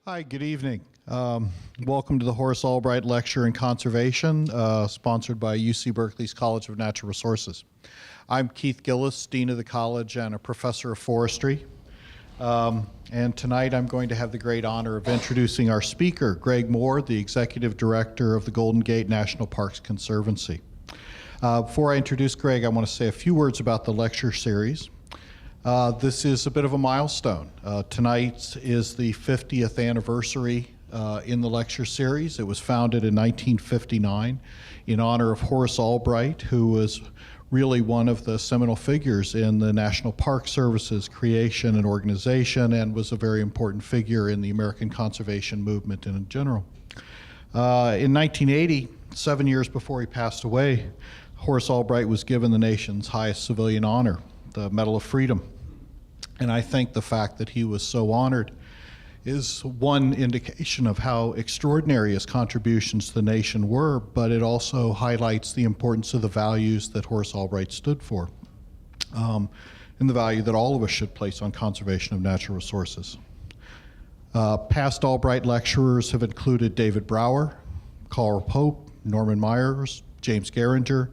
Hi, good evening. Welcome to the Horace Albright Lecture in Conservation, sponsored by UC Berkeley's College of Natural Resources. I'm Keith Gillis, Dean of the College and a Professor of Forestry. And tonight I'm going to have the great honor of introducing our speaker, Greg Moore, the Executive Director of the Golden Gate National Parks Conservancy. Before I introduce Greg, I want to say a few words about the lecture series. This is a bit of a milestone. Tonight is the 50th anniversary in the lecture series. It was founded in 1959 in honor of Horace Albright, who was really one of the seminal figures in the National Park Service's creation and organization, and was a very important figure in the American conservation movement in general. In 1980, 7 years before he passed away, Horace Albright was given the nation's highest civilian honor, the Medal of Freedom. And I think the fact that he was so honored is one indication of how extraordinary his contributions to the nation were, but it also highlights the importance of the values that Horace Albright stood for, and the value that all of us should place on conservation of natural resources. Past Albright lecturers have included David Brower, Carl Pope, Norman Myers, James Geringer,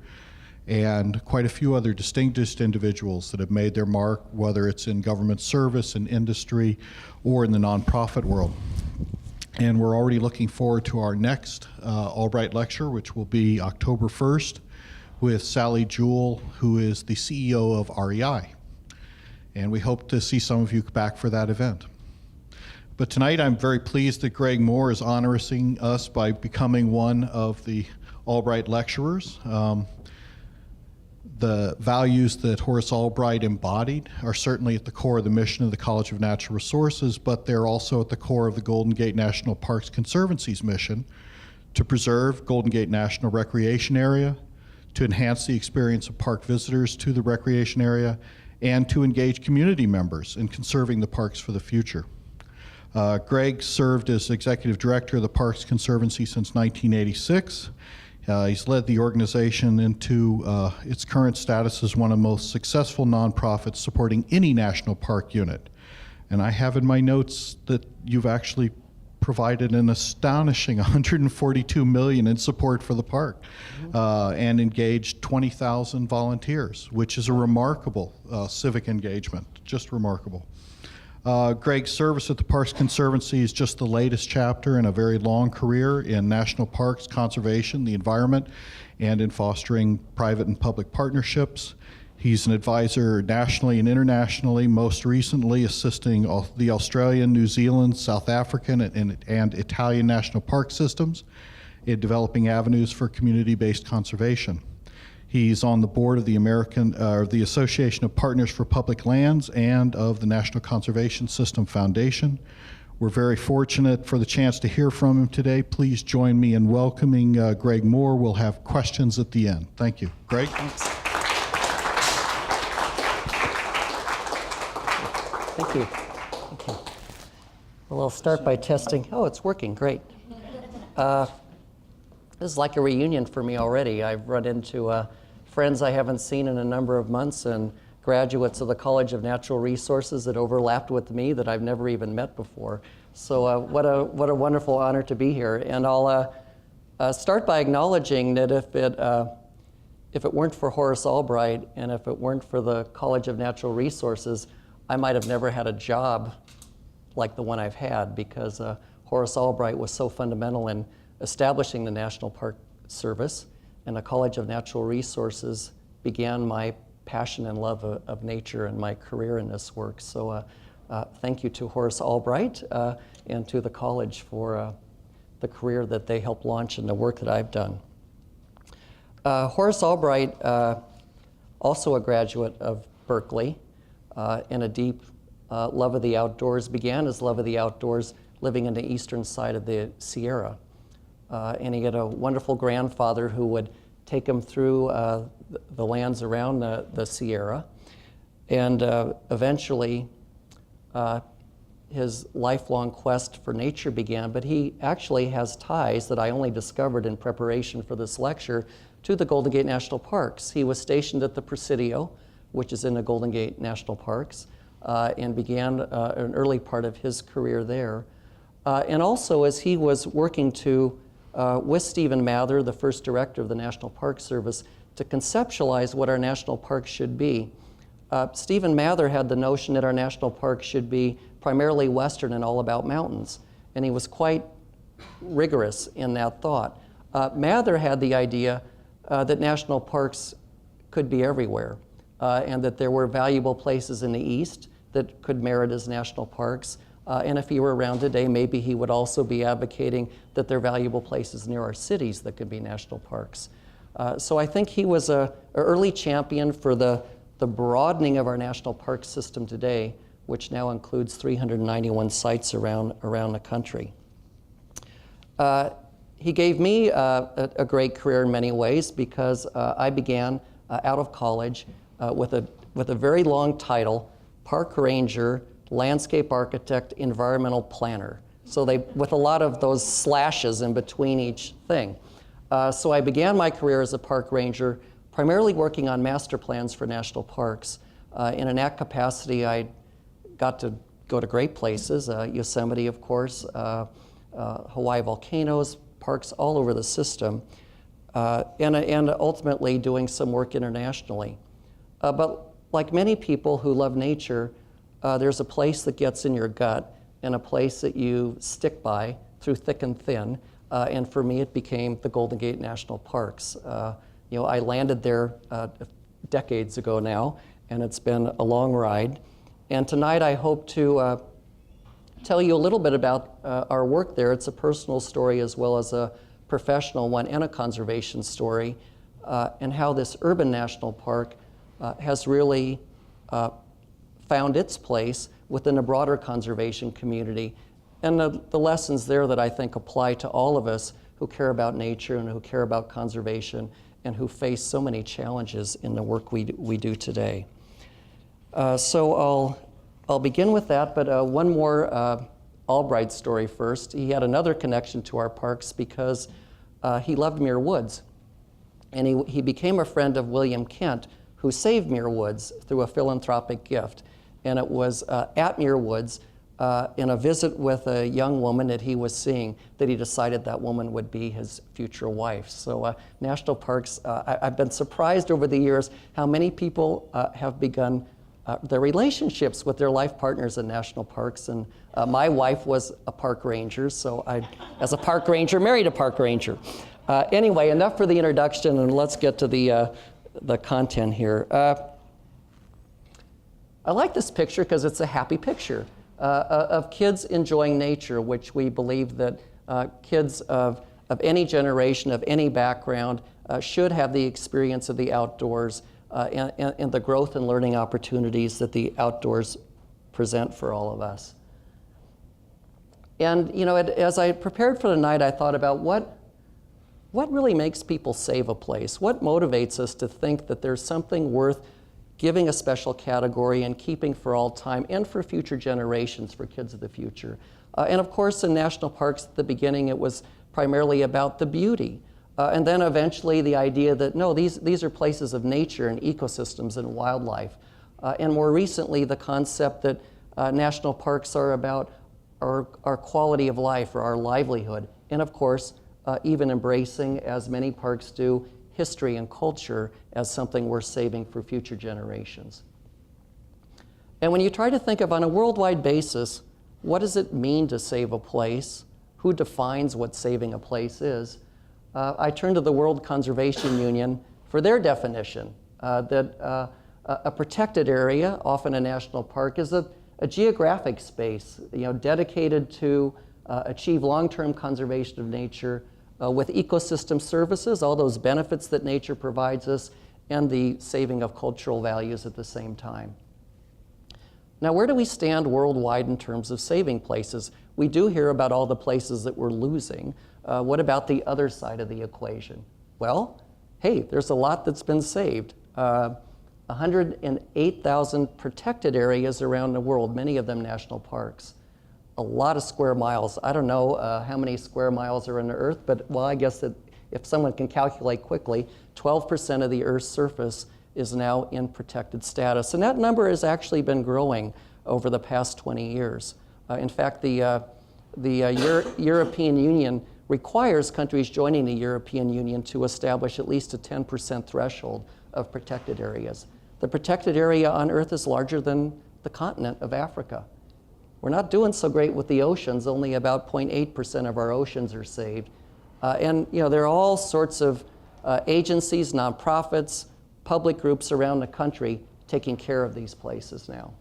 and quite a few other distinguished individuals that have made their mark, whether it's in government service, in industry, or in the nonprofit world. And we're already looking forward to our next Albright lecture, which will be October 1st, with Sally Jewell, who is the CEO of REI. And we hope to see some of you back for that event. But tonight I'm very pleased that Greg Moore is honoring us by becoming one of the Albright lecturers. The values that Horace Albright embodied are certainly at the core of the mission of the College of Natural Resources, but they're also at the core of the Golden Gate National Parks Conservancy's mission to preserve Golden Gate National Recreation Area, to enhance the experience of park visitors to the recreation area, and to engage community members in conserving the parks for the future. Greg served as Executive Director of the Parks Conservancy since 1986. He's led the organization into its current status as one of the most successful nonprofits supporting any national park unit. And I have in my notes that you've actually provided an astonishing $142 million in support for the park, and engaged 20,000 volunteers, which is a remarkable civic engagement, just remarkable. Greg's service at the Parks Conservancy is just the latest chapter in a very long career in national parks, conservation, the environment, and in fostering private and public partnerships. He's an advisor nationally and internationally, most recently assisting the Australian, New Zealand, South African, and Italian national park systems in developing avenues for community-based conservation. He's on the board of the Association of Partners for Public Lands and of the National Conservation System Foundation. We're very fortunate for the chance to hear from him today. Please join me in welcoming Greg Moore. We'll have questions at the end. Thank you. Greg? Thanks. Thank you. Thank you. Well, I'll start by testing. Oh, it's working. Great. This is like a reunion for me already. I've run into friends I haven't seen in a number of months and graduates of the College of Natural Resources that overlapped with me that I've never even met before. So what a wonderful honor to be here. And I'll start by acknowledging that if it weren't for Horace Albright and if it weren't for the College of Natural Resources, I might have never had a job like the one I've had, because Horace Albright was so fundamental in establishing the National Park Service, and the College of Natural Resources began my passion and love of nature and my career in this work. So thank you to Horace Albright and to the college for the career that they helped launch and the work that I've done. Horace Albright, also a graduate of Berkeley, and a deep love of the outdoors, began his love of the outdoors living in the eastern side of the Sierra. And he had a wonderful grandfather who would take him through the lands around the Sierra. And eventually, his lifelong quest for nature began, but he actually has ties that I only discovered in preparation for this lecture to the Golden Gate National Parks. He was stationed at the Presidio, which is in the Golden Gate National Parks, and began an early part of his career there. And also as he was working with Stephen Mather, the first director of the National Park Service, to conceptualize what our national parks should be. Stephen Mather had the notion that our national parks should be primarily western and all about mountains, and he was quite rigorous in that thought. Mather had the idea that national parks could be everywhere, and that there were valuable places in the east that could merit as national parks. And if he were around today, maybe he would also be advocating that there are valuable places near our cities that could be national parks. So I think he was an early champion for the broadening of our national park system today, which now includes 391 sites around the country. He gave me a great career in many ways because I began out of college with a very long title, Park Ranger, Landscape Architect, Environmental Planner. So with a lot of those slashes in between each thing. So I began my career as a park ranger, primarily working on master plans for national parks. In that capacity, I got to go to great places, Yosemite, of course, Hawaii volcanoes, parks all over the system, and ultimately doing some work internationally. But like many people who love nature, there's a place that gets in your gut and a place that you stick by through thick and thin. And for me, it became the Golden Gate National Parks. I landed there decades ago now, and it's been a long ride. And tonight I hope to tell you a little bit about our work there. It's a personal story as well as a professional one and a conservation story, and how this urban national park has really found its place within a broader conservation community. And the lessons there that I think apply to all of us who care about nature and who care about conservation and who face so many challenges in the work we do today. So I'll begin with that, but one more Albright story first. He had another connection to our parks because he loved Muir Woods. And he became a friend of William Kent, who saved Muir Woods through a philanthropic gift. And it was at Muir Woods, in a visit with a young woman that he was seeing, that he decided that woman would be his future wife. So national parks, I've been surprised over the years how many people have begun their relationships with their life partners in national parks. And my wife was a park ranger, so I, as a park ranger, married a park ranger. Anyway, enough for the introduction, and let's get to the content here. I like this picture because it's a happy picture of kids enjoying nature, which we believe that kids of any generation, of any background, should have the experience of the outdoors and the growth and learning opportunities that the outdoors present for all of us. And as I prepared for the night, I thought about what really makes people save a place? What motivates us to think that there's something worth giving a special category and keeping for all time and for future generations, for kids of the future? And of course, in national parks at the beginning, it was primarily about the beauty. And then eventually the idea that, no, these are places of nature and ecosystems and wildlife. And more recently, the concept that national parks are about our quality of life or our livelihood. And of course, even embracing, as many parks do, history and culture as something worth saving for future generations. And when you try to think of, on a worldwide basis, what does it mean to save a place? Who defines what saving a place is? I turn to the World Conservation Union for their definition, that a protected area, often a national park, is a geographic space, dedicated to achieve long-term conservation of nature with ecosystem services, all those benefits that nature provides us, and the saving of cultural values at the same time. Now, where do we stand worldwide in terms of saving places? We do hear about all the places that we're losing. What about the other side of the equation? Well, hey, there's a lot that's been saved. 108,000 protected areas around the world, many of them national parks. A lot of square miles. I don't know how many square miles are on the Earth, but well, I guess that if someone can calculate quickly, 12% of the Earth's surface is now in protected status. And that number has actually been growing over the past 20 years. In fact, the The European Union requires countries joining the European Union to establish at least a 10% threshold of protected areas. The protected area on Earth is larger than the continent of Africa. We're not doing so great with the oceans. Only about 0.8% of our oceans are saved. And there are all sorts of agencies, nonprofits, public groups around the country taking care of these places now.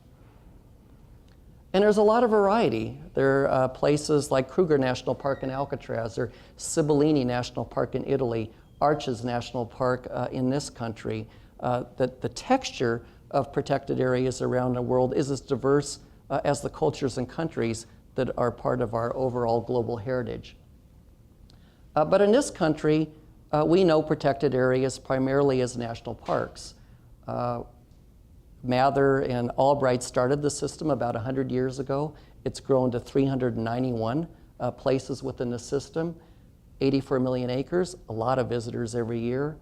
And there's a lot of variety. There are places like Kruger National Park in Alcatraz, or Sibillini National Park in Italy, Arches National Park in this country. The texture of protected areas around the world is as diverse as the cultures and countries that are part of our overall global heritage. But in this country, we know protected areas primarily as national parks. Mather and Albright started the system about 100 years ago. It's grown to 391 places within the system, 84 million acres, a lot of visitors every year.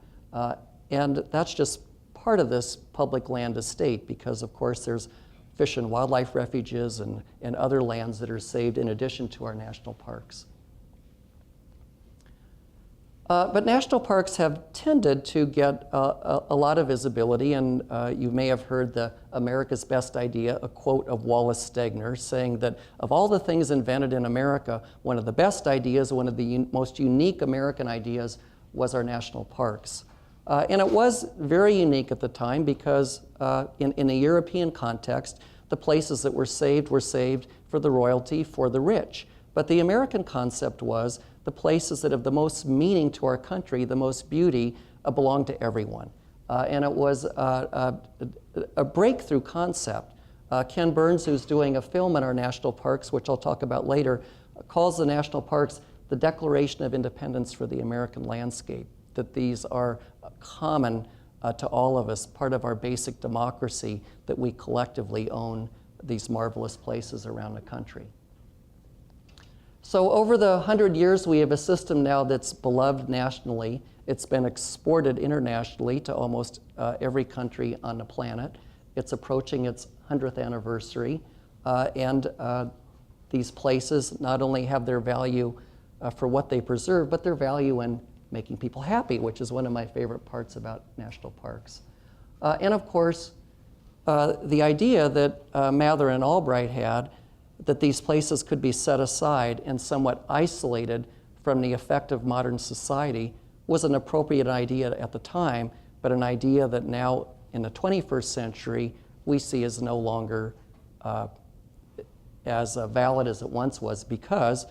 And that's just part of this public land estate, because of course there's fish and wildlife refuges and other lands that are saved in addition to our national parks. But national parks have tended to get a lot of visibility, and you may have heard the America's Best Idea, a quote of Wallace Stegner, saying that of all the things invented in America, one of the best ideas, one of the most unique American ideas was our national parks. And it was very unique at the time because in a European context, the places that were saved for the royalty, for the rich. But the American concept was the places that have the most meaning to our country, the most beauty, belong to everyone. And it was a breakthrough concept. Ken Burns, who's doing a film in our national parks, which I'll talk about later, calls the national parks the Declaration of Independence for the American landscape, that these are common to all of us, part of our basic democracy, that we collectively own these marvelous places around the country. So over the 100 years, we have a system now that's beloved nationally. It's been exported internationally to almost every country on the planet. It's approaching its 100th anniversary. And these places not only have their value for what they preserve, but their value in making people happy, which is one of my favorite parts about national parks. And of course, the idea that Mather and Albright had, that these places could be set aside and somewhat isolated from the effect of modern society, was an appropriate idea at the time, but an idea that now in the 21st century we see as no longer as valid as it once was, because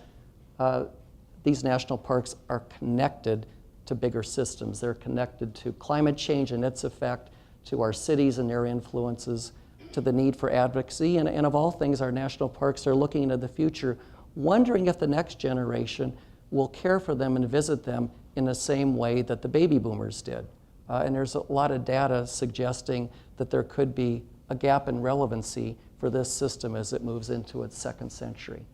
these national parks are connected to bigger systems. They're connected to climate change and its effect, to our cities and their influences, to the need for advocacy, and of all things, our national parks are looking into the future, wondering if the next generation will care for them and visit them in the same way that the baby boomers did. And there's a lot of data suggesting that there could be a gap in relevancy for this system as it moves into its second century.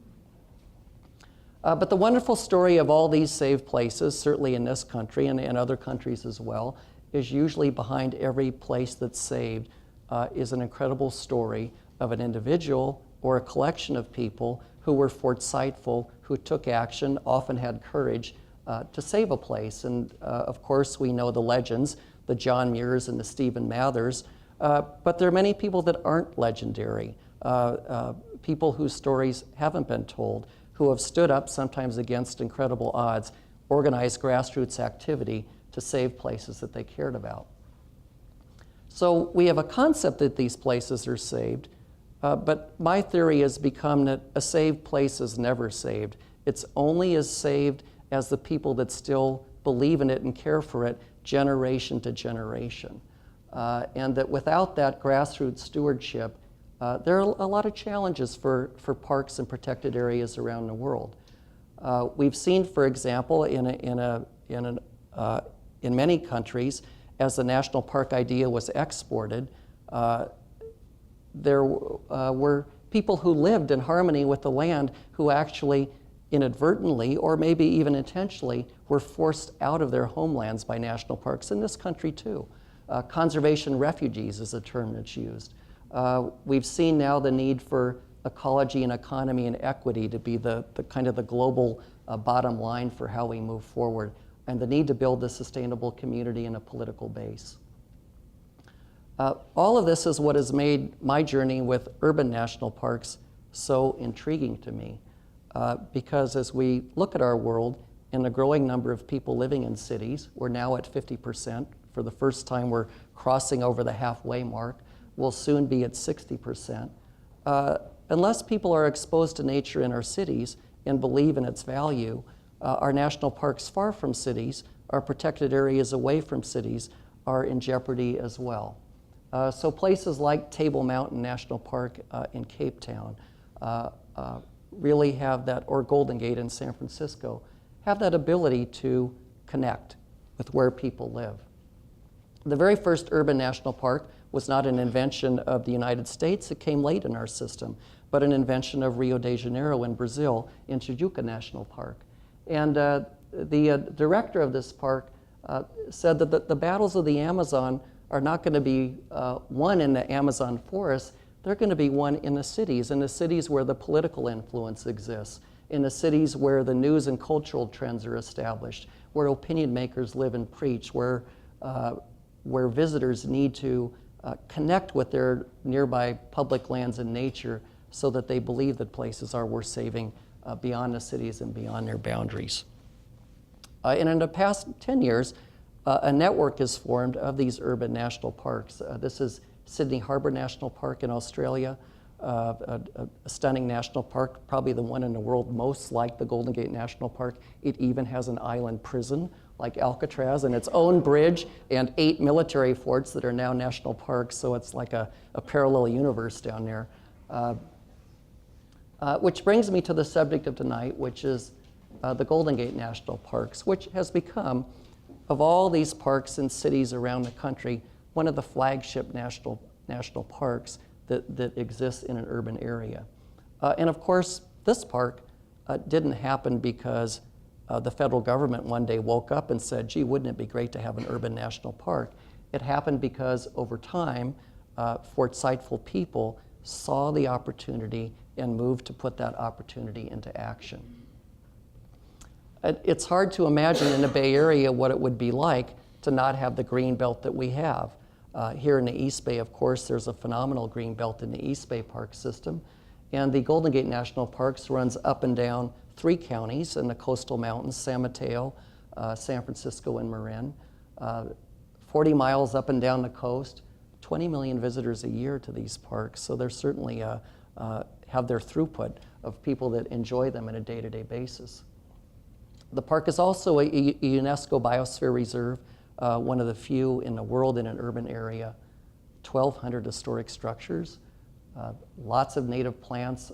But the wonderful story of all these saved places, certainly in this country and other countries as well, is usually behind every place that's saved is an incredible story of an individual or a collection of people who were foresighted, who took action, often had courage to save a place. And of course, we know the legends, the John Muirs and the Stephen Mathers, but there are many people that aren't legendary, people whose stories haven't been told, who have stood up sometimes against incredible odds, organized grassroots activity to save places that they cared about. So we have a concept that these places are saved, but my theory has become that a saved place is never saved. It's only as saved as the people that still believe in it and care for it generation to generation. And that without that grassroots stewardship, there are a lot of challenges for parks and protected areas around the world. We've seen, for example, in many countries, as the national park idea was exported, there were people who lived in harmony with the land who actually inadvertently, or maybe even intentionally, were forced out of their homelands by national parks, in this country too. Conservation refugees is a term that's used. We've seen now the need for ecology and economy and equity to be the kind of the global bottom line for how we move forward, and the need to build a sustainable community and a political base. All of this is what has made my journey with urban national parks so intriguing to me, because as we look at our world and the growing number of people living in cities, we're now at 50%. For the first time, we're crossing over the halfway mark. We'll soon be at 60%. Unless people are exposed to nature in our cities and believe in its value, our national parks far from cities, our protected areas away from cities, are in jeopardy as well. So places like Table Mountain National Park in Cape Town really have that, or Golden Gate in San Francisco, have that ability to connect with where people live. The very first urban national park was not an invention of the United States. It came late in our system, but an invention of Rio de Janeiro in Brazil, in Tijuca National Park. And the director of this park said that the battles of the Amazon are not going to be won in the Amazon forest. They're going to be won in the cities where the political influence exists, in the cities where the news and cultural trends are established, where opinion makers live and preach, where visitors need to connect with their nearby public lands and nature so that they believe that places are worth saving beyond the cities and beyond their boundaries. And in the past 10 years, a network is formed of these urban national parks. This is Sydney Harbour National Park in Australia, a stunning national park, probably the one in the world most like the Golden Gate National Park. It even has an island prison like Alcatraz and its own bridge and 8 military forts that are now national parks, so it's like a parallel universe down there. Which brings me to the subject of tonight, which is the Golden Gate National Parks, which has become, of all these parks in cities around the country, one of the flagship national parks that exists in an urban area. And of course, this park didn't happen because the federal government one day woke up and said, gee, wouldn't it be great to have an urban national park? It happened because over time, foresightful people saw the opportunity and moved to put that opportunity into action. It's hard to imagine in the Bay Area what it would be like to not have the green belt that we have. Here in the East Bay, of course, there's a phenomenal green belt in the East Bay Park system. And the Golden Gate National Parks runs up and down 3 counties in the coastal mountains, San Mateo, San Francisco, and Marin. 40 miles up and down the coast, 20 million visitors a year to these parks. So they're certainly have their throughput of people that enjoy them on a day-to-day basis. The park is also a UNESCO Biosphere Reserve, one of the few in the world in an urban area, 1,200 historic structures, lots of native plants,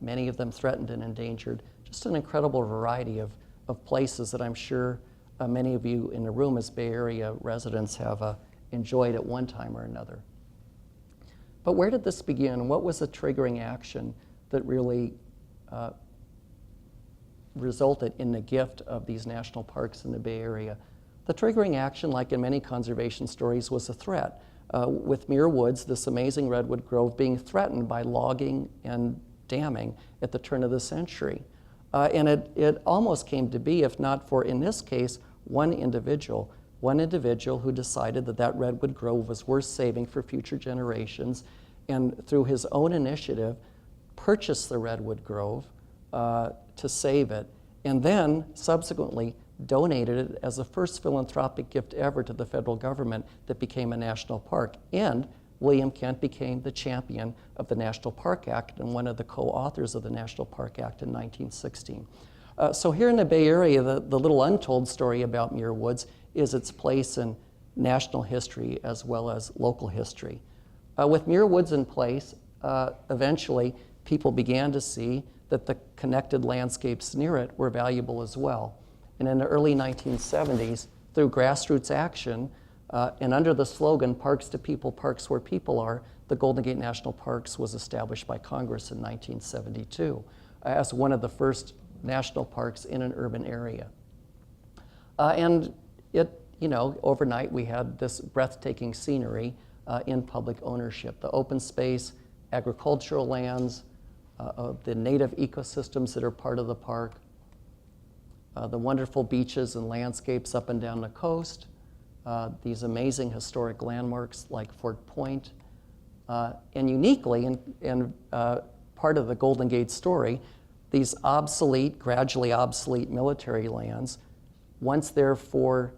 many of them threatened and endangered, just an incredible variety of places that I'm sure many of you in the room as Bay Area residents have enjoyed at one time or another. But where did this begin? What was the triggering action that really resulted in the gift of these national parks in the Bay Area? The triggering action, like in many conservation stories, was a threat. With Muir Woods, this amazing redwood grove being threatened by logging and damming at the turn of the century. And it almost came to be, if not for, in this case, one individual who decided that that redwood grove was worth saving for future generations, and through his own initiative, purchased the redwood grove to save it, and then subsequently donated it as the first philanthropic gift ever to the federal government that became a national park. And William Kent became the champion of the National Park Act and one of the co-authors of the National Park Act in 1916. So here in the Bay Area, the little untold story about Muir Woods is its place in national history as well as local history. With Muir Woods in place, eventually people began to see that the connected landscapes near it were valuable as well. And in the early 1970s, through grassroots action, and under the slogan, Parks to People, Parks Where People Are, the Golden Gate National Parks was established by Congress in 1972 as one of the first national parks in an urban area. And overnight we had this breathtaking scenery in public ownership. The open space, agricultural lands, of the native ecosystems that are part of the park, the wonderful beaches and landscapes up and down the coast, these amazing historic landmarks like Fort Point, and uniquely, and part of the Golden Gate story, these obsolete, gradually obsolete military lands, once there for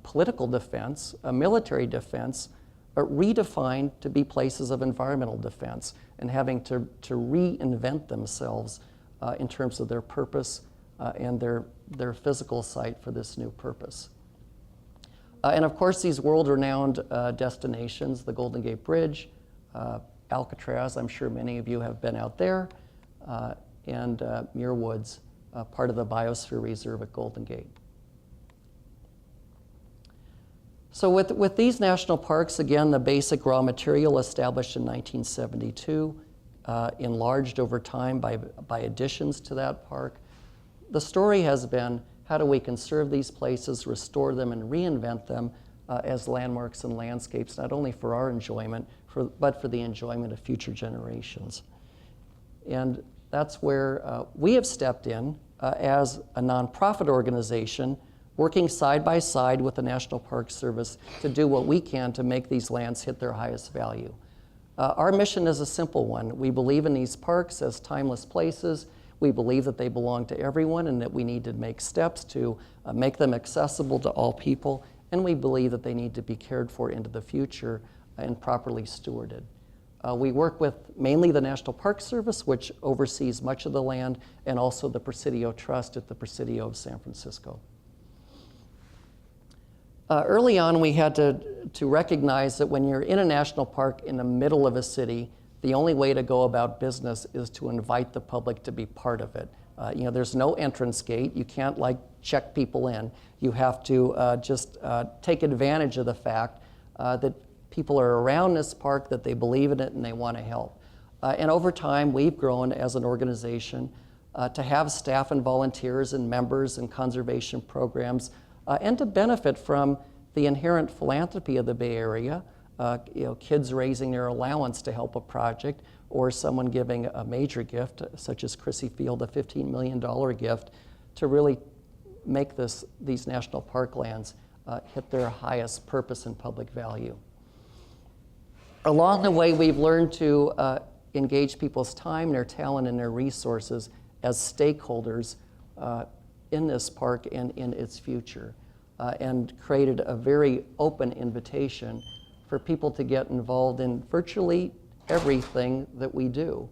political defense, military defense, redefined to be places of environmental defense and having to reinvent themselves in terms of their purpose and their physical site for this new purpose. And of course, these world-renowned destinations, the Golden Gate Bridge, Alcatraz, I'm sure many of you have been out there, and Muir Woods, part of the Biosphere Reserve at Golden Gate. So with these national parks, again, the basic raw material established in 1972, enlarged over time by additions to that park. The story has been, how do we conserve these places, restore them, and reinvent them as landmarks and landscapes, not only for our enjoyment, but for the enjoyment of future generations. And that's where we have stepped in as a nonprofit organization, working side by side with the National Park Service to do what we can to make these lands hit their highest value. Our mission is a simple one. We believe in these parks as timeless places. We believe that they belong to everyone and that we need to make steps to make them accessible to all people. And we believe that they need to be cared for into the future and properly stewarded. We work with mainly the National Park Service, which oversees much of the land, and also the Presidio Trust at the Presidio of San Francisco. Early on, we had to recognize that when you're in a national park in the middle of a city, the only way to go about business is to invite the public to be part of it. There's no entrance gate. You can't check people in. You have to just take advantage of the fact that people are around this park, that they believe in it and they want to help. And over time, we've grown as an organization to have staff and volunteers and members and conservation programs and to benefit from the inherent philanthropy of the Bay Area, kids raising their allowance to help a project, or someone giving a major gift, such as Crissy Field, a $15 million gift, to really make these national park lands hit their highest purpose and public value. Along the way, we've learned to engage people's time, their talent, and their resources as stakeholders in this park and in its future, and created a very open invitation for people to get involved in virtually everything that we do.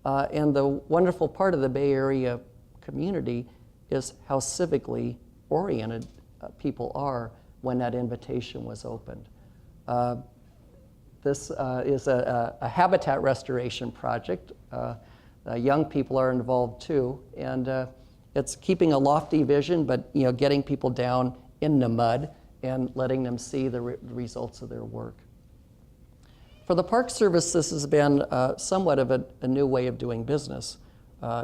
And the wonderful part of the Bay Area community is how civically oriented people are when that invitation was opened. This is a habitat restoration project. Young people are involved too, and it's keeping a lofty vision, but getting people down in the mud and letting them see the results of their work. For the Park Service, this has been somewhat of a new way of doing business.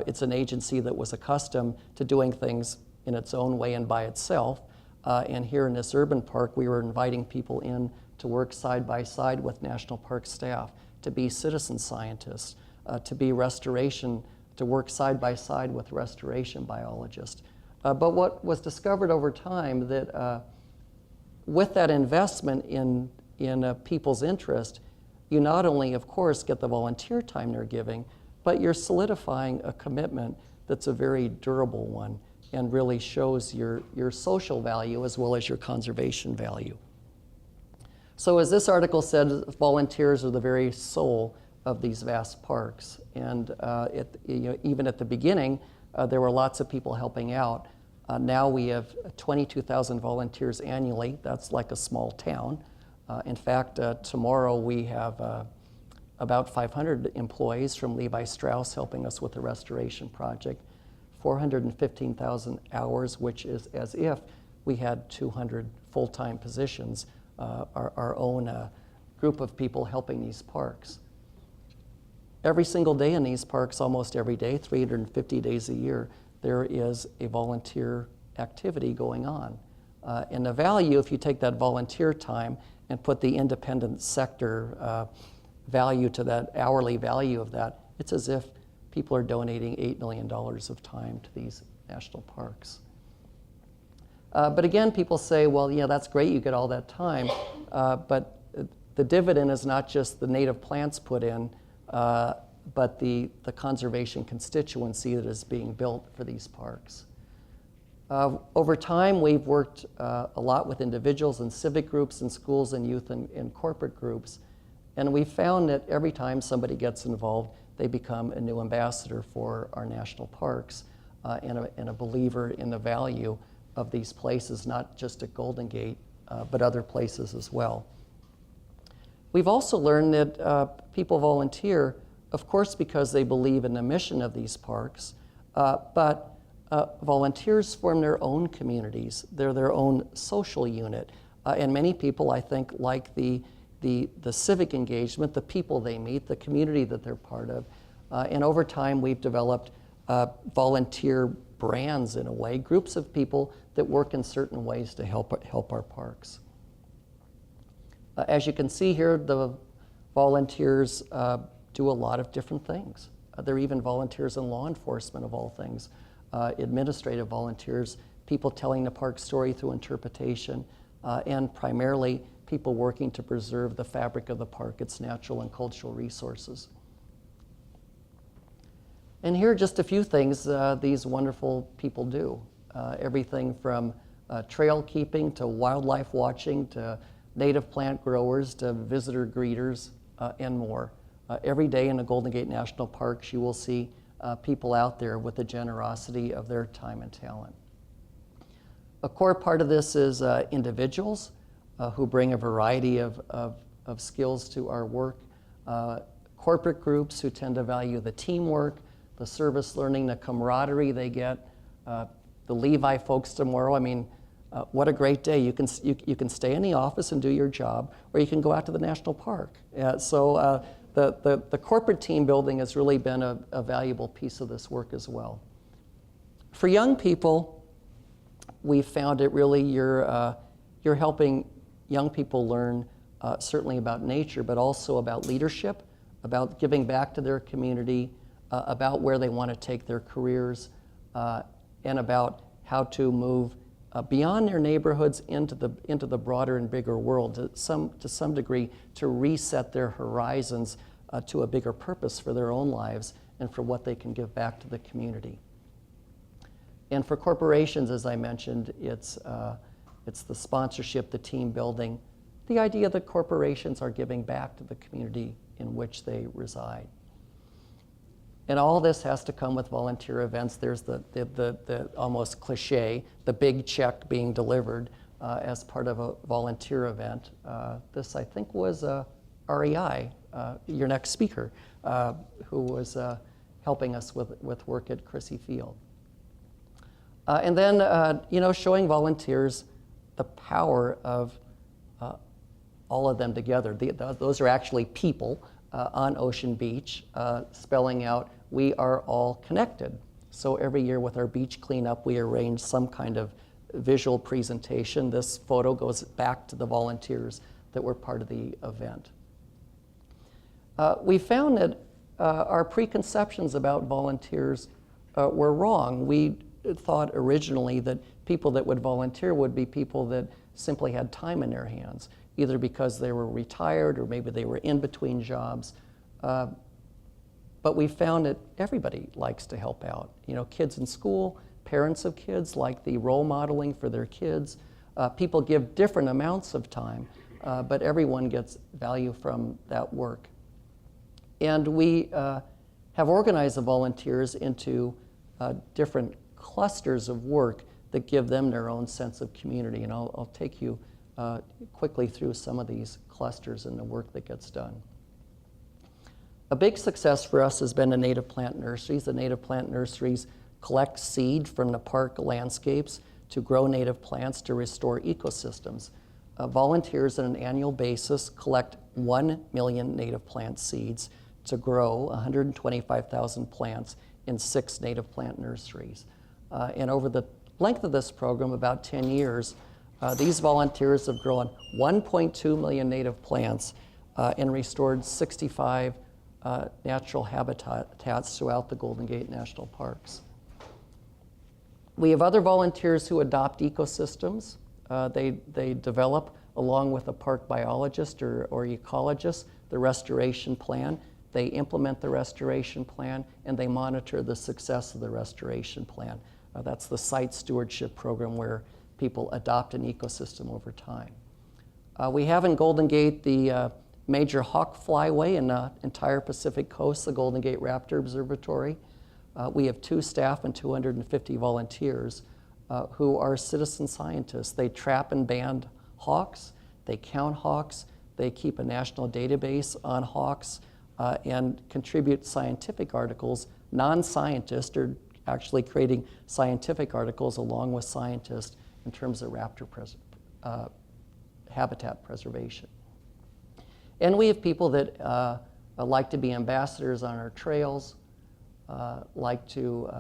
It's an agency that was accustomed to doing things in its own way and by itself. And here in this urban park, we were inviting people in to work side by side with National Park staff, to be citizen scientists, to be restoration, to work side by side with restoration biologists. But what was discovered over time that with that investment in people's interest, you not only, of course, get the volunteer time they're giving, but you're solidifying a commitment that's a very durable one and really shows your social value as well as your conservation value. So as this article said, volunteers are the very soul of these vast parks. And even at the beginning, there were lots of people helping out. Now we have 22,000 volunteers annually. That's like a small town. In fact, tomorrow we have about 500 employees from Levi Strauss helping us with the restoration project, 415,000 hours, which is as if we had 200 full-time positions, our own group of people helping these parks. Every single day in these parks, almost every day, 350 days a year, there is a volunteer activity going on. And the value, if you take that volunteer time and put the independent sector value to that hourly value of that, it's as if people are donating $8 million of time to these national parks. But again, people say, well, yeah, that's great, you get all that time, but the dividend is not just the native plants put in, but the conservation constituency that is being built for these parks. Over time, we've worked a lot with individuals and civic groups and schools and youth and corporate groups, and we found that every time somebody gets involved, they become a new ambassador for our national parks and a believer in the value of these places, not just at Golden Gate, but other places as well. We've also learned that people volunteer, of course, because they believe in the mission of these parks, but volunteers form their own communities. They're their own social unit. And many people, I think, like the civic engagement, the people they meet, the community that they're part of. And over time, we've developed volunteer brands, in a way, groups of people that work in certain ways to help our parks. As you can see here, the volunteers do a lot of different things. There are even volunteers in law enforcement, of all things, administrative volunteers, people telling the park story through interpretation, and primarily people working to preserve the fabric of the park, its natural and cultural resources. And here are just a few things these wonderful people do. Everything from trail keeping to wildlife watching to native plant growers to visitor greeters and more. Every day in the Golden Gate National Parks, you will see people out there with the generosity of their time and talent. A core part of this is individuals who bring a variety of skills to our work. Corporate groups who tend to value the teamwork, the service learning, the camaraderie they get. The Levi folks tomorrow, I mean, what a great day. You can stay in the office and do your job, or you can go out to the national park. So the corporate team building has really been a valuable piece of this work as well. For young people, we found it really you're helping young people learn certainly about nature, but also about leadership, about giving back to their community, about where they want to take their careers, and about how to move beyond their neighborhoods into the broader and bigger world, to some degree, to reset their horizons to a bigger purpose for their own lives and for what they can give back to the community. And for corporations, as I mentioned, it's the sponsorship, the team building, the idea that corporations are giving back to the community in which they reside. And all this has to come with volunteer events. There's the almost cliche, the big check being delivered as part of a volunteer event. This, I think, was REI, your next speaker, who was helping us with work at Crissy Field. And then, showing volunteers the power of all of them together. Those are actually people on Ocean Beach, spelling out, we are all connected. So every year with our beach cleanup, we arrange some kind of visual presentation. This photo goes back to the volunteers that were part of the event. We found that our preconceptions about volunteers were wrong. We thought originally that people that would volunteer would be people that simply had time in their hands, either because they were retired or maybe they were in between jobs. But we found that everybody likes to help out. Kids in school, parents of kids like the role modeling for their kids. People give different amounts of time, but everyone gets value from that work. And we have organized the volunteers into different clusters of work that give them their own sense of community. And I'll take you quickly through some of these clusters and the work that gets done. A big success for us has been the native plant nurseries. The native plant nurseries collect seed from the park landscapes to grow native plants to restore ecosystems. Volunteers on an annual basis collect 1 million native plant seeds to grow 125,000 plants in 6 native plant nurseries. And over the length of this program, about 10 years, these volunteers have grown 1.2 million native plants and restored 65 natural habitats throughout the Golden Gate National Parks. We have other volunteers who adopt ecosystems. They develop, along with a park biologist or ecologist, the restoration plan. They implement the restoration plan, and they monitor the success of the restoration plan. That's the site stewardship program where people adopt an ecosystem over time. We have in Golden Gate the major hawk flyway in the entire Pacific coast, the Golden Gate Raptor Observatory. We have 2 staff and 250 volunteers who are citizen scientists. They trap and band hawks, they count hawks, they keep a national database on hawks, and contribute scientific articles. Non-scientists are actually creating scientific articles along with scientists in terms of raptor habitat preservation. And we have people that like to be ambassadors on our trails, like to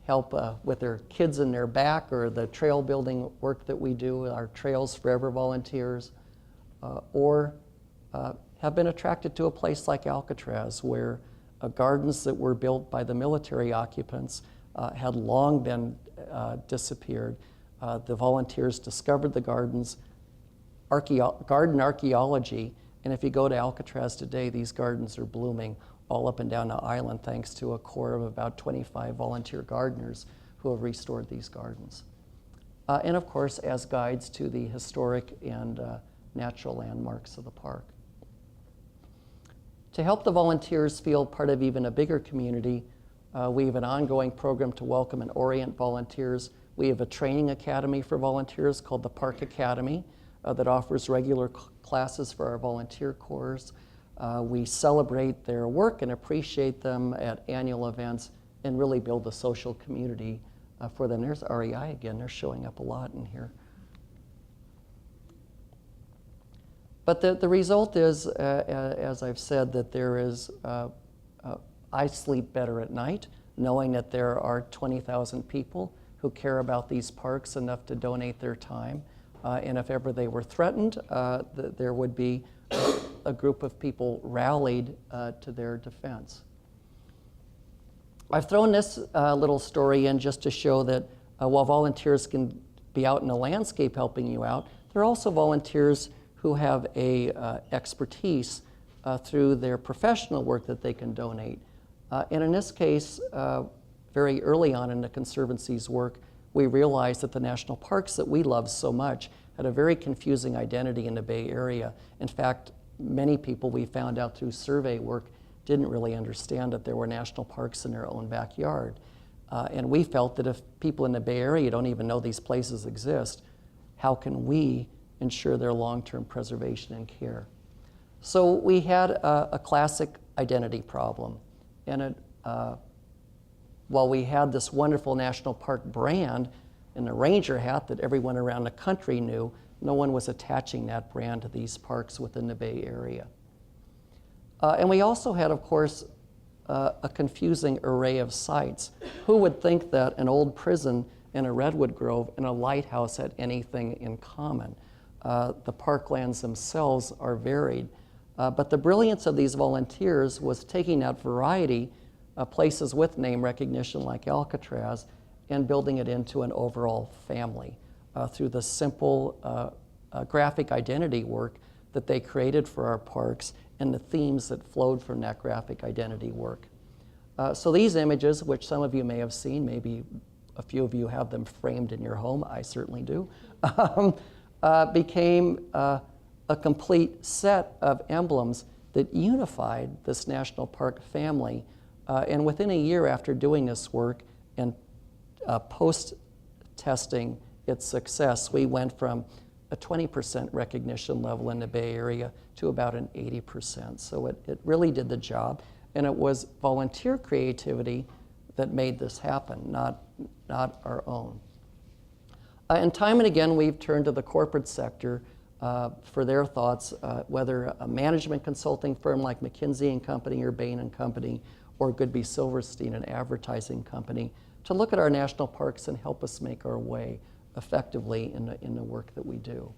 help with their kids in their back, or the trail building work that we do, our Trails Forever volunteers, or have been attracted to a place like Alcatraz, where gardens that were built by the military occupants had long been disappeared. The volunteers discovered the gardens, garden archaeology, and if you go to Alcatraz today, these gardens are blooming all up and down the island thanks to a core of about 25 volunteer gardeners who have restored these gardens. And of course, as guides to the historic and natural landmarks of the park. To help the volunteers feel part of even a bigger community, we have an ongoing program to welcome and orient volunteers. We have a training academy for volunteers called the Park Academy that offers regular classes for our volunteer corps. We celebrate their work and appreciate them at annual events and really build a social community for them. There's REI again, they're showing up a lot in here. But the result is, as I've said, that there is, I sleep better at night knowing that there are 20,000 people who care about these parks enough to donate their time. And if ever they were threatened, there would be a group of people rallied to their defense. I've thrown this little story in just to show that while volunteers can be out in the landscape helping you out, there are also volunteers who have a expertise through their professional work that they can donate. And in this case, very early on in the Conservancy's work, we realized that the national parks that we love so much had a very confusing identity in the Bay Area. In fact, many people we found out through survey work didn't really understand that there were national parks in their own backyard. And we felt that if people in the Bay Area don't even know these places exist, how can we ensure their long-term preservation and care? So we had a classic identity problem. And while we had this wonderful national park brand and the ranger hat that everyone around the country knew, no one was attaching that brand to these parks within the Bay Area. And we also had, of course, a confusing array of sites. Who would think that an old prison and a redwood grove and a lighthouse had anything in common? The parklands themselves are varied. But the brilliance of these volunteers was taking that variety, places with name recognition like Alcatraz, and building it into an overall family through the simple graphic identity work that they created for our parks and the themes that flowed from that graphic identity work. So these images, which some of you may have seen, maybe a few of you have them framed in your home, I certainly do, became a complete set of emblems that unified this national park family. And within a year after doing this work and post-testing its success, we went from a 20% recognition level in the Bay Area to about an 80%. So it really did the job. And it was volunteer creativity that made this happen, not our own. And time and again, we've turned to the corporate sector for their thoughts, whether a management consulting firm like McKinsey & Company or Bain & Company or Goodby Silverstein, an advertising company, to look at our national parks and help us make our way effectively in the work that we do.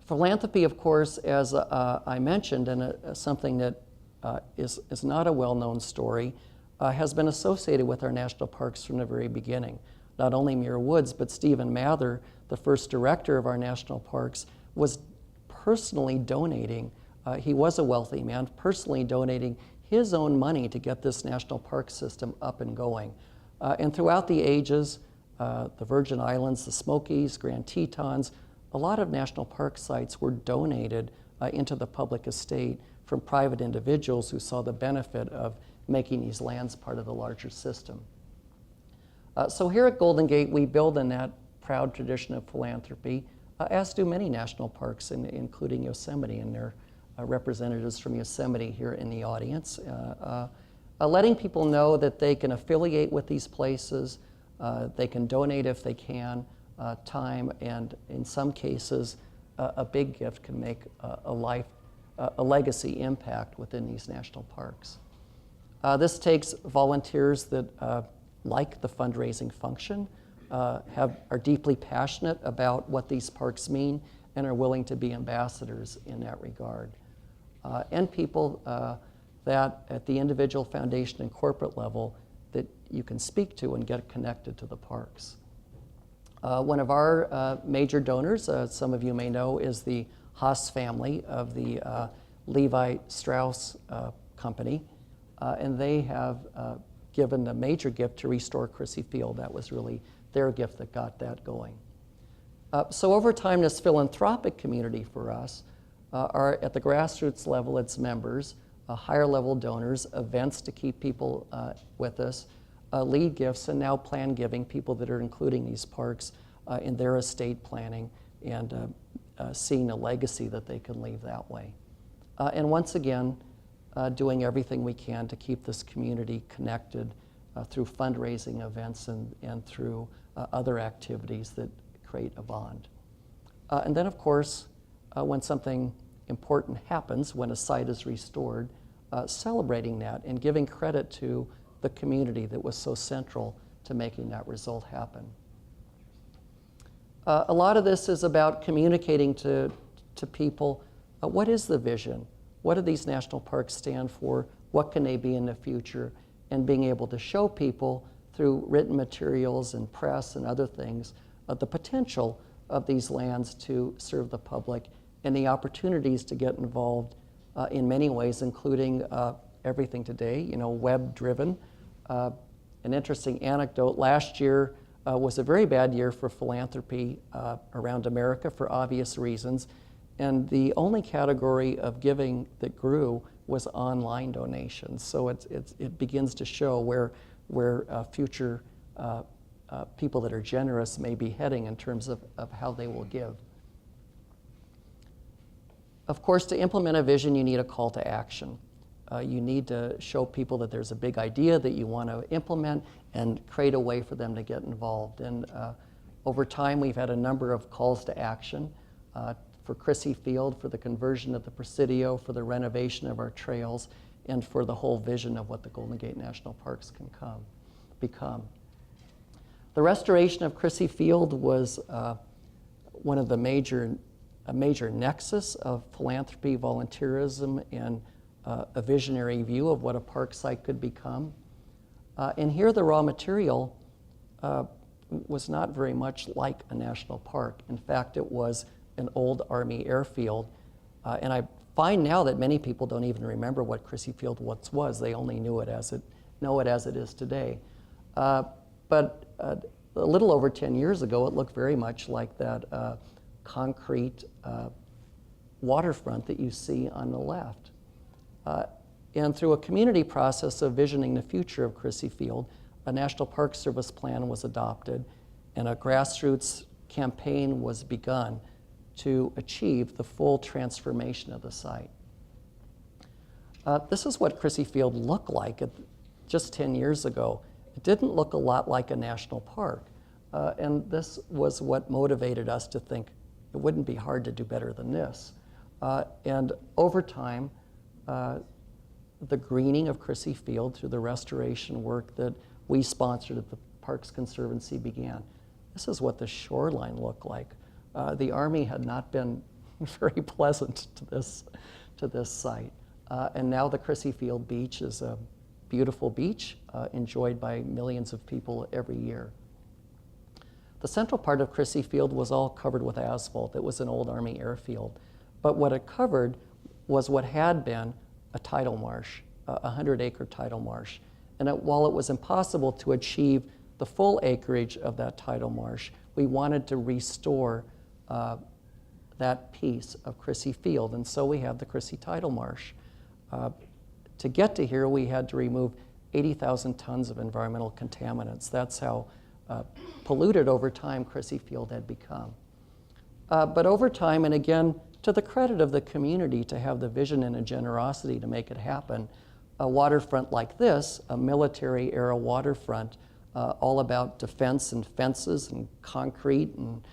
Philanthropy, of course, as I mentioned, and something that is not a well-known story, has been associated with our national parks from the very beginning. Not only Muir Woods, but Stephen Mather, the first director of our national parks, was personally donating, he was a wealthy man, personally donating his own money to get this national park system up and going. And throughout the ages, the Virgin Islands, the Smokies, Grand Tetons, a lot of national park sites were donated into the public estate from private individuals who saw the benefit of making these lands part of the larger system. So here at Golden Gate, we build in that proud tradition of philanthropy, as do many national parks, including Yosemite, and there are representatives from Yosemite here in the audience, letting people know that they can affiliate with these places, they can donate if they can, time, and in some cases, a big gift can make a legacy impact within these national parks. This takes volunteers that like the fundraising function, are deeply passionate about what these parks mean, and are willing to be ambassadors in that regard. And people that at the individual foundation and corporate level that you can speak to and get connected to the parks. One of our major donors, some of you may know, is the Haas family of the Levi Strauss company. And they have given a major gift to restore Crissy Field. That was really their gift that got that going. So over time, this philanthropic community for us are at the grassroots level, its members, higher level donors, events to keep people with us, lead gifts, and now plan giving, people that are including these parks in their estate planning and seeing a legacy that they can leave that way. And once again, doing everything we can to keep this community connected through fundraising events and through other activities that create a bond. And then, of course, when something important happens, when a site is restored, celebrating that and giving credit to the community that was so central to making that result happen. A lot of this is about communicating to people, what is the vision? What do these national parks stand for? What can they be in the future? And being able to show people through written materials and press and other things the potential of these lands to serve the public and the opportunities to get involved in many ways, including everything today, web-driven. An interesting anecdote, last year was a very bad year for philanthropy around America for obvious reasons. And the only category of giving that grew was online donations. So it begins to show where future people that are generous may be heading in terms of how they will give. Of course, to implement a vision, you need a call to action. You need to show people that there's a big idea that you want to implement and create a way for them to get involved. And over time, we've had a number of calls to action for Crissy Field, for the conversion of the Presidio, for the renovation of our trails, and for the whole vision of what the Golden Gate National Parks can become. The restoration of Crissy Field was one of the major nexus of philanthropy, volunteerism, and a visionary view of what a park site could become. And here the raw material was not very much like a national park. In fact, it was an old Army airfield. And I find now that many people don't even remember what Crissy Field once was. They only know it as it is today. But a little over 10 years ago, it looked very much like that concrete waterfront that you see on the left. And through a community process of visioning the future of Crissy Field, a National Park Service plan was adopted and a grassroots campaign was begun to achieve the full transformation of the site. This is what Crissy Field looked like just 10 years ago. It didn't look a lot like a national park. And this was what motivated us to think it wouldn't be hard to do better than this. And over time, the greening of Crissy Field through the restoration work that we sponsored at the Parks Conservancy began. This is what the shoreline looked like. The Army had not been very pleasant to this site. And now the Crissy Field Beach is a beautiful beach enjoyed by millions of people every year. The central part of Crissy Field was all covered with asphalt. It was an old Army airfield. But what it covered was what had been a tidal marsh, a 100-acre tidal marsh. And while it was impossible to achieve the full acreage of that tidal marsh, we wanted to restore that piece of Crissy Field. And so we have the Crissy Tidal Marsh. To get to here, we had to remove 80,000 tons of environmental contaminants. That's how polluted over time Crissy Field had become. But over time, and again, to the credit of the community to have the vision and the generosity to make it happen, a waterfront like this, a military-era waterfront, all about defense and fences and concrete and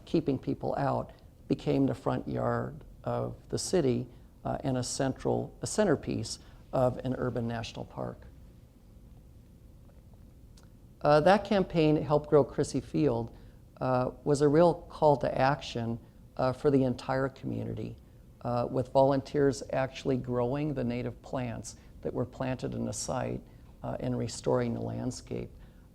keeping people out, became the front yard of the city and a centerpiece of an urban national park. That campaign, Help Grow Crissy Field, was a real call to action for the entire community, with volunteers actually growing the native plants that were planted in the site and restoring the landscape.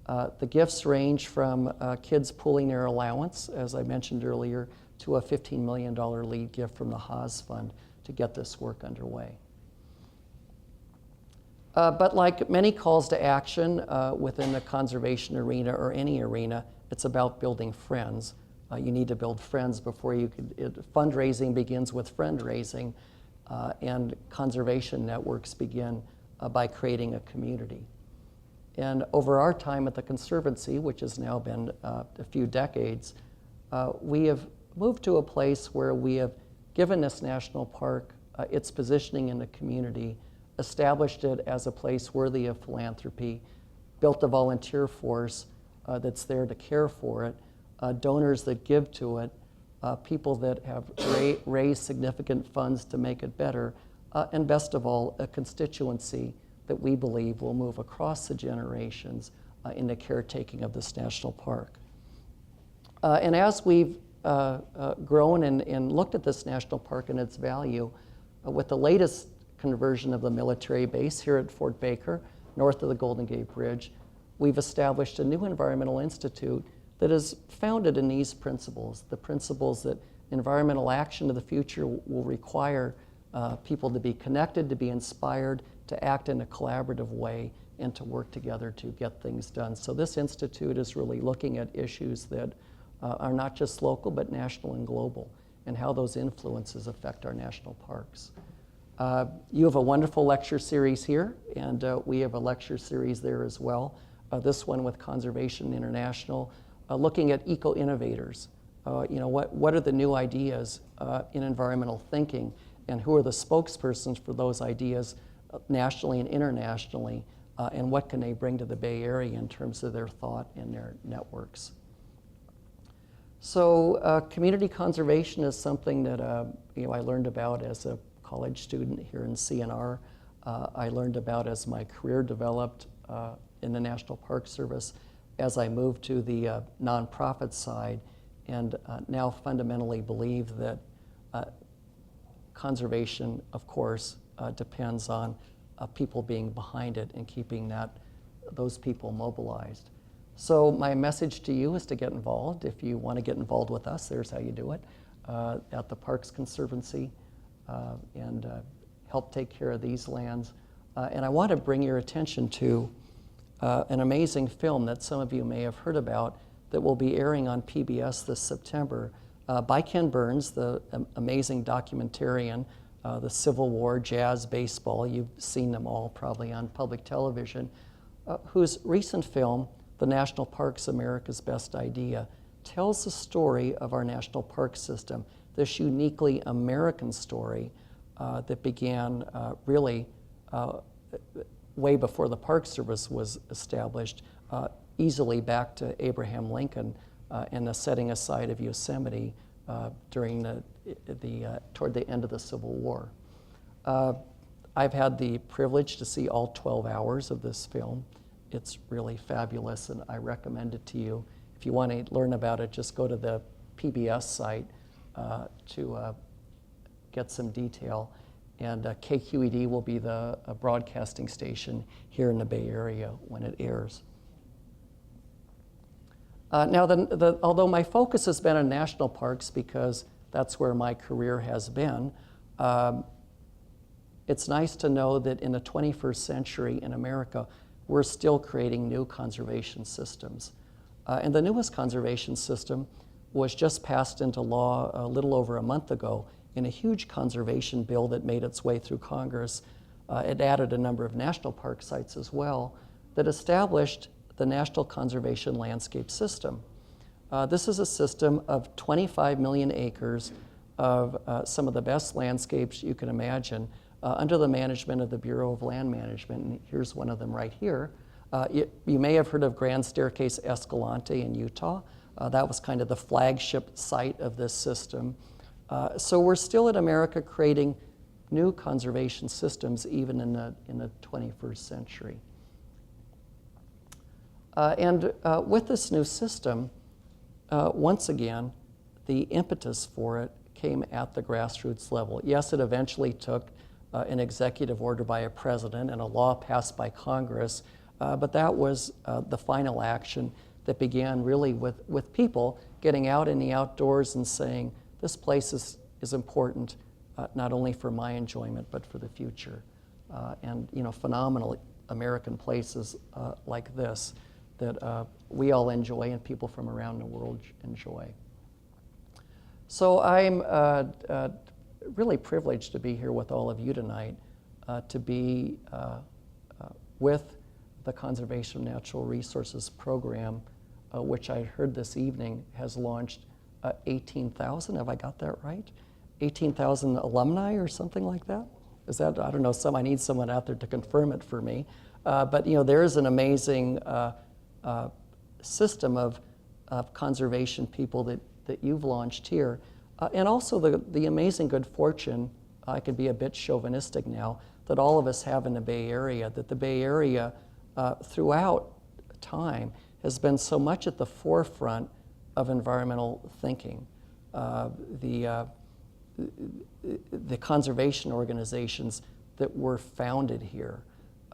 The gifts range from kids pooling their allowance, as I mentioned earlier, to a $15 million lead gift from the Haas Fund to get this work underway. But like many calls to action within the conservation arena or any arena, it's about building friends. You need to build friends before you could. Fundraising begins with friend raising, and conservation networks begin by creating a community. And over our time at the Conservancy, which has now been a few decades, we have moved to a place where we have given this national park its positioning in the community, established it as a place worthy of philanthropy, built a volunteer force that's there to care for it, donors that give to it, people that have raised significant funds to make it better, and best of all, a constituency that we believe will move across the generations in the caretaking of this national park. And as we've grown and looked at this national park and its value, with the latest conversion of the military base here at Fort Baker, north of the Golden Gate Bridge, we've established a new environmental institute that is founded in these principles, the principles that environmental action of the future will require people to be connected, to be inspired, to act in a collaborative way, and to work together to get things done. So this institute is really looking at issues that are not just local, but national and global, and how those influences affect our national parks. You have a wonderful lecture series here, and we have a lecture series there as well. This one with Conservation International, looking at eco-innovators. What are the new ideas in environmental thinking, and who are the spokespersons for those ideas nationally and internationally, and what can they bring to the Bay Area in terms of their thought and their networks. So community conservation is something that I learned about as a college student here in CNR. I learned about as my career developed in the National Park Service, as I moved to the nonprofit side, and now fundamentally believe that conservation, of course, depends on people being behind it and keeping those people mobilized. So my message to you is to get involved. If you want to get involved with us, there's how you do it, at the Parks Conservancy, and help take care of these lands. And I want to bring your attention to an amazing film that some of you may have heard about that will be airing on PBS this September by Ken Burns, the amazing documentarian, the Civil War, jazz, baseball. You've seen them all probably on public television, whose recent film, The National Parks, America's Best Idea, tells the story of our national park system, this uniquely American story that began really way before the Park Service was established, easily back to Abraham Lincoln and the setting aside of Yosemite during toward the end of the Civil War. I've had the privilege to see all 12 hours of this film. It's really fabulous, and I recommend it to you. If you want to learn about it, just go to the PBS site to get some detail. And KQED will be the broadcasting station here in the Bay Area when it airs. Now, although my focus has been on national parks because that's where my career has been, it's nice to know that in the 21st century in America, we're still creating new conservation systems. And the newest conservation system was just passed into law a little over a month ago in a huge conservation bill that made its way through Congress. It added a number of national park sites as well that established the National Conservation Landscape System. This is a system of 25 million acres of some of the best landscapes you can imagine under the management of the Bureau of Land Management, and here's one of them right here. You may have heard of Grand Staircase Escalante in Utah. That was kind of the flagship site of this system. So we're still in America creating new conservation systems even in the 21st century. And with this new system, once again, the impetus for it came at the grassroots level. Yes, it eventually took an executive order by a president and a law passed by Congress, but that was the final action that began really with people getting out in the outdoors and saying, this place is important, not only for my enjoyment, but for the future. And phenomenal American places like this that we all enjoy and people from around the world enjoy. So I'm really privileged to be here with all of you tonight, to be with the Conservation of Natural Resources program, which I heard this evening has launched 18,000, have I got that right? 18,000 alumni or something like that? Is that, I don't know, I need someone out there to confirm it for me. But there is an amazing system of conservation people that you've launched here. And also the amazing good fortune, I could be a bit chauvinistic now, that all of us have in the Bay Area, that the Bay Area throughout time has been so much at the forefront of environmental thinking. The conservation organizations that were founded here,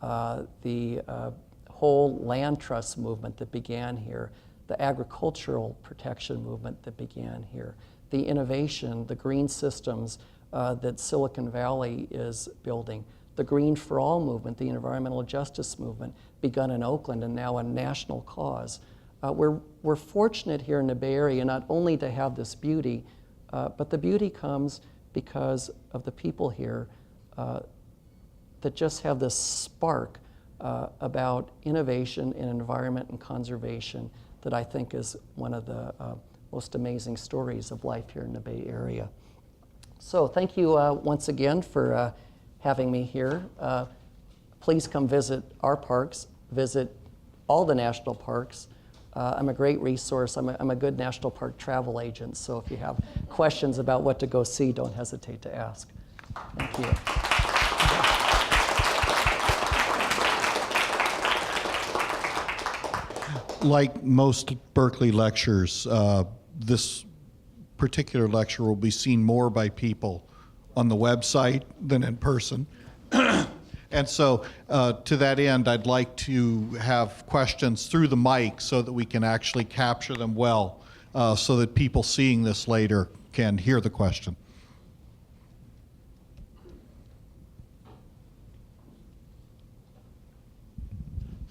the whole land trust movement that began here, the agricultural protection movement that began here, the innovation, the green systems that Silicon Valley is building, the Green for All movement, the environmental justice movement, begun in Oakland and now a national cause. We're fortunate here in the Bay Area not only to have this beauty, but the beauty comes because of the people here that just have this spark about innovation in environment and conservation that I think is one of the most amazing stories of life here in the Bay Area. So thank you once again for having me here. Please come visit our parks, visit all the national parks. I'm a great resource. I'm a good national park travel agent, so if you have questions about what to go see, don't hesitate to ask. Thank you. Like most Berkeley lectures, this particular lecture will be seen more by people on the website than in person. And so to that end, I'd like to have questions through the mic so that we can actually capture them well, so that people seeing this later can hear the question.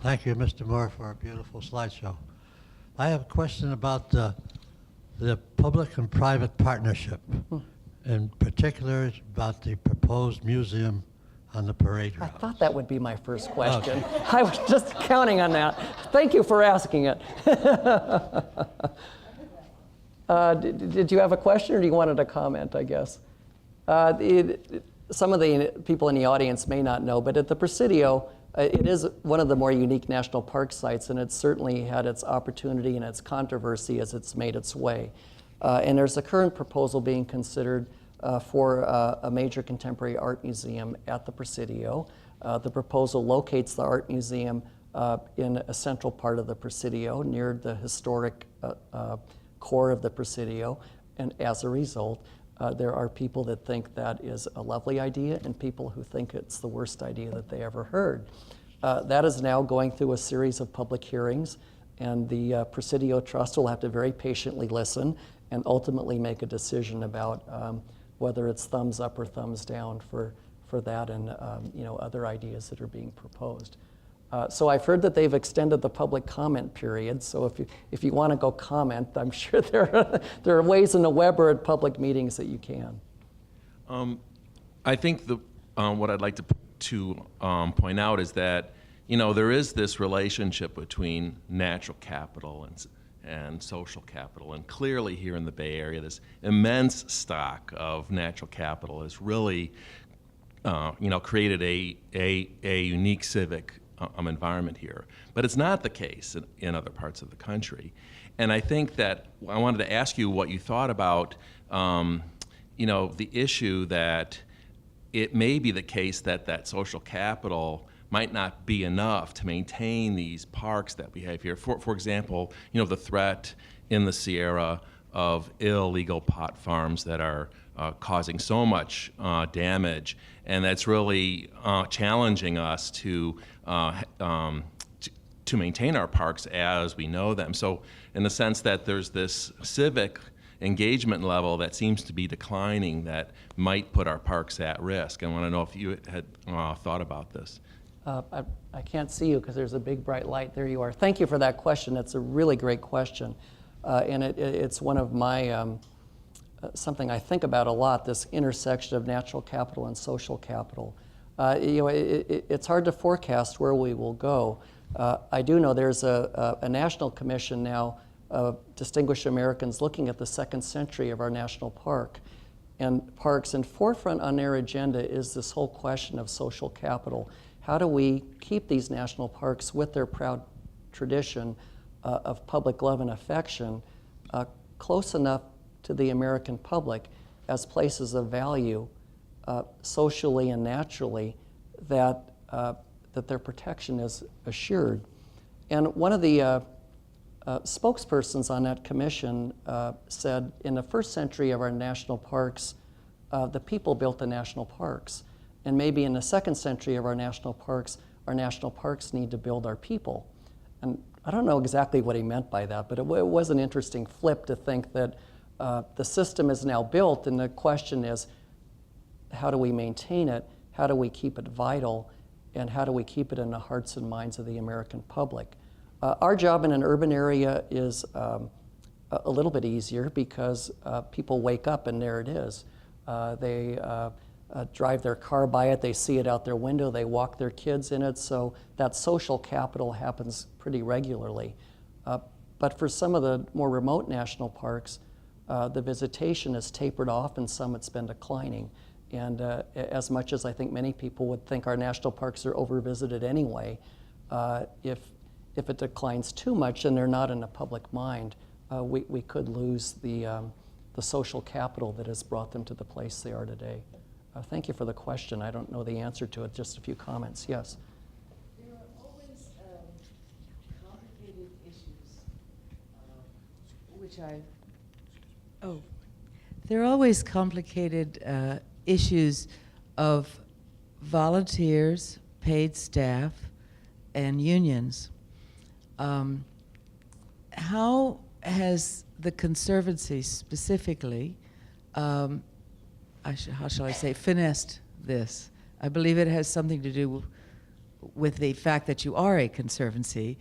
Thank you, Mr. Moore, for a beautiful slideshow. I have a question about the public and private partnership, in particular about the proposed museum on the parade route. I thought that would be my first question. Okay. I was just counting on that. Thank you for asking it. Did you have a question, or do you wanted a comment, I guess? Some of the people in the audience may not know, but at the Presidio, it is one of the more unique national park sites, and it's certainly had its opportunity and its controversy as it's made its way. And there's a current proposal being considered for a major contemporary art museum at the Presidio. The proposal locates the art museum in a central part of the Presidio, near the historic core of the Presidio. And as a result, there are people that think that is a lovely idea and people who think it's the worst idea that they ever heard. That is now going through a series of public hearings, and the Presidio Trust will have to very patiently listen and ultimately make a decision about whether it's thumbs up or thumbs down for that and other ideas that are being proposed. So I've heard that they've extended the public comment period. So if you want to go comment, I'm sure there are ways in the web or at public meetings that you can. I think what I'd like to point out is that there is this relationship between natural capital and social capital, and clearly here in the Bay Area, this immense stock of natural capital has really created a unique civic environment here. But it's not the case in other parts of the country. And I think that I wanted to ask you what you thought about the issue that it may be the case that social capital might not be enough to maintain these parks that we have here. For example, the threat in the Sierra of illegal pot farms that are causing so much damage, and that's really challenging us to maintain our parks as we know them. So in the sense that there's this civic engagement level that seems to be declining that might put our parks at risk. I want to know if you had thought about this. I can't see you because there's a big bright light. There you are. Thank you for that question. It's a really great question. And it's one of my, something I think about a lot, this intersection of natural capital and social capital. It's hard to forecast where we will go. I do know there's a national commission now of distinguished Americans looking at the second century of our national parks. And forefront on their agenda is this whole question of social capital. How do we keep these national parks with their proud tradition of public love and affection close enough to the American public as places of value socially and naturally that their protection is assured? And one of the spokespersons on that commission said, in the first century of our national parks, the people built the national parks. And maybe in the second century of our national parks need to build our people. And I don't know exactly what he meant by that, but it was an interesting flip to think that the system is now built, and the question is, how do we maintain it? How do we keep it vital? And how do we keep it in the hearts and minds of the American public? Our job in an urban area is a little bit easier because people wake up and there it is. They drive their car by it, they see it out their window, they walk their kids in it, so that social capital happens pretty regularly. But for some of the more remote national parks, the visitation is tapered off, and some it's been declining. And as much as I think many people would think our national parks are overvisited anyway, if it declines too much and they're not in the public mind, we could lose the social capital that has brought them to the place they are today. Thank you for the question. I don't know the answer to it. Just a few comments. Yes? There are always complicated issues, there are always complicated issues of volunteers, paid staff, and unions. How has the Conservancy specifically how shall I say, finessed this? I believe it has something to do with the fact that you are a conservancy,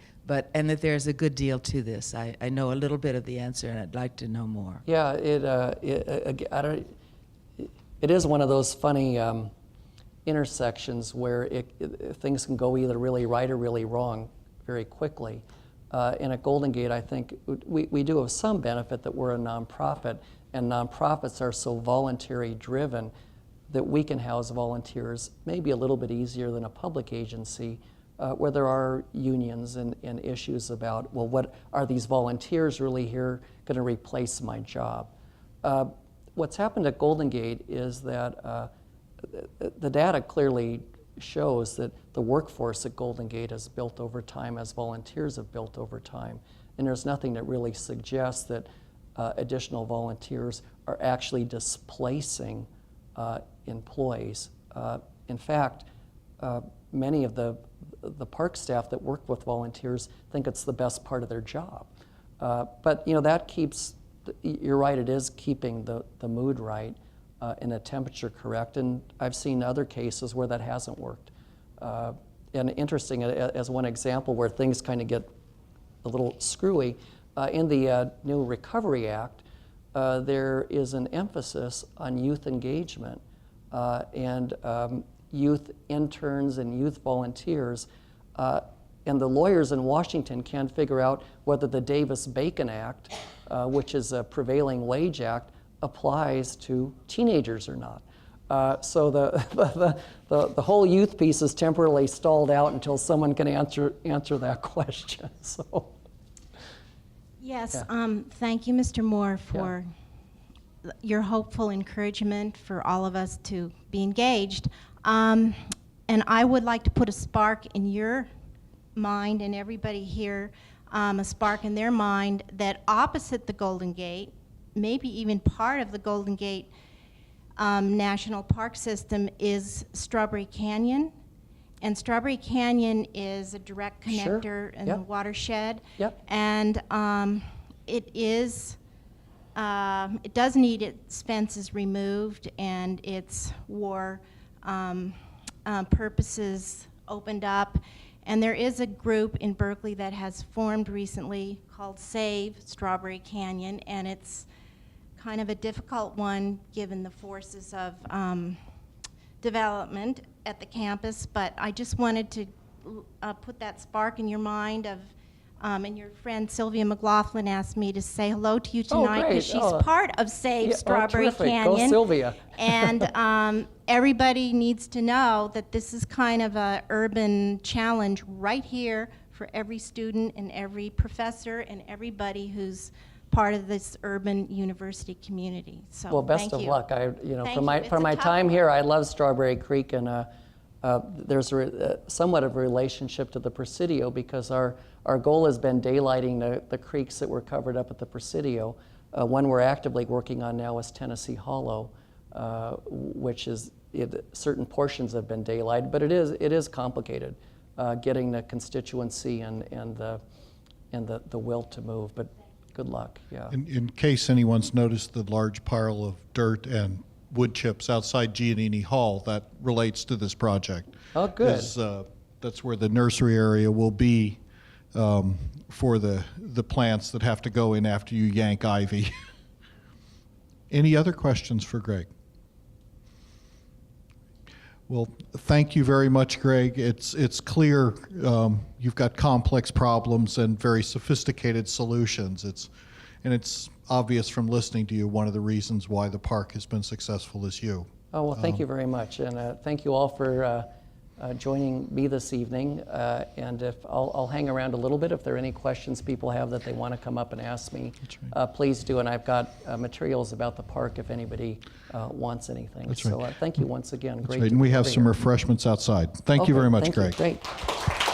and that there's a good deal to this. I know a little bit of the answer, and I'd like to know more. Yeah, it is one of those funny intersections where things can go either really right or really wrong very quickly. And at Golden Gate, I think we do have some benefit that we're a nonprofit, and nonprofits are so voluntary driven that we can house volunteers maybe a little bit easier than a public agency where there are unions and issues about, well, what are these volunteers really here going to replace my job? What's happened at Golden Gate is that the data clearly shows that the workforce at Golden Gate has built over time as volunteers have built over time. And there's nothing that really suggests that additional volunteers are actually displacing employees. In fact, many of the park staff that work with volunteers think it's the best part of their job. But that keeps, you're right, it is keeping the mood right and the temperature correct. And I've seen other cases where that hasn't worked. And interesting, as one example where things kind of get a little screwy, in the new Recovery Act, there is an emphasis on youth engagement and youth interns and youth volunteers. And the lawyers in Washington can't figure out whether the Davis-Bacon Act, which is a prevailing wage act, applies to teenagers or not. So the whole youth piece is temporarily stalled out until someone can answer that question. So. Yes, Yeah. Thank you, Mr. Moore, for your hopeful encouragement for all of us to be engaged. And I would like to put a spark in your mind and everybody here, a spark in their mind that opposite the Golden Gate, maybe even part of the Golden Gate National Park System, is Strawberry Canyon. And Strawberry Canyon is a direct connector Sure. in Yep. the watershed. Yep. And it does need its fences removed and its war purposes opened up. And there is a group in Berkeley that has formed recently called Save Strawberry Canyon, and it's kind of a difficult one given the forces of development at the campus, but I just wanted to put that spark in your mind of, and your friend Sylvia McLaughlin asked me to say hello to you tonight great. because she's Oh. part of Save Strawberry terrific. Canyon. Go Sylvia. And everybody needs to know that this is kind of a urban challenge right here for every student and every professor and everybody who's part of this urban university community. So Well, best thank of you. luck. Thank From you. my It's from a my tough time one. here, I love Strawberry Creek, and there's somewhat of a relationship to the Presidio because our goal has been daylighting the creeks that were covered up at the Presidio. One we're actively working on now is Tennessee Hollow, which is certain portions have been daylighted, but it is complicated getting the constituency and the will to move. But good luck. Yeah. In case anyone's noticed the large pile of dirt and wood chips outside Giannini Hall, that relates to this project. Oh, good. That's where the nursery area will be for the plants that have to go in after you yank ivy. Any other questions for Greg? Well, thank you very much, Greg. It's clear you've got complex problems and very sophisticated solutions. It's obvious from listening to you one of the reasons why the park has been successful is you. Oh, well, thank you very much. And thank you all for joining me this evening. And if I'll hang around a little bit. If there are any questions people have that they want to come up and ask me, please do. And I've got materials about the park if anybody wants anything. That's So right. thank you once again. That's Great right. to And we be have here. some refreshments outside. Thank you Okay, very much, thank Greg. You. Great.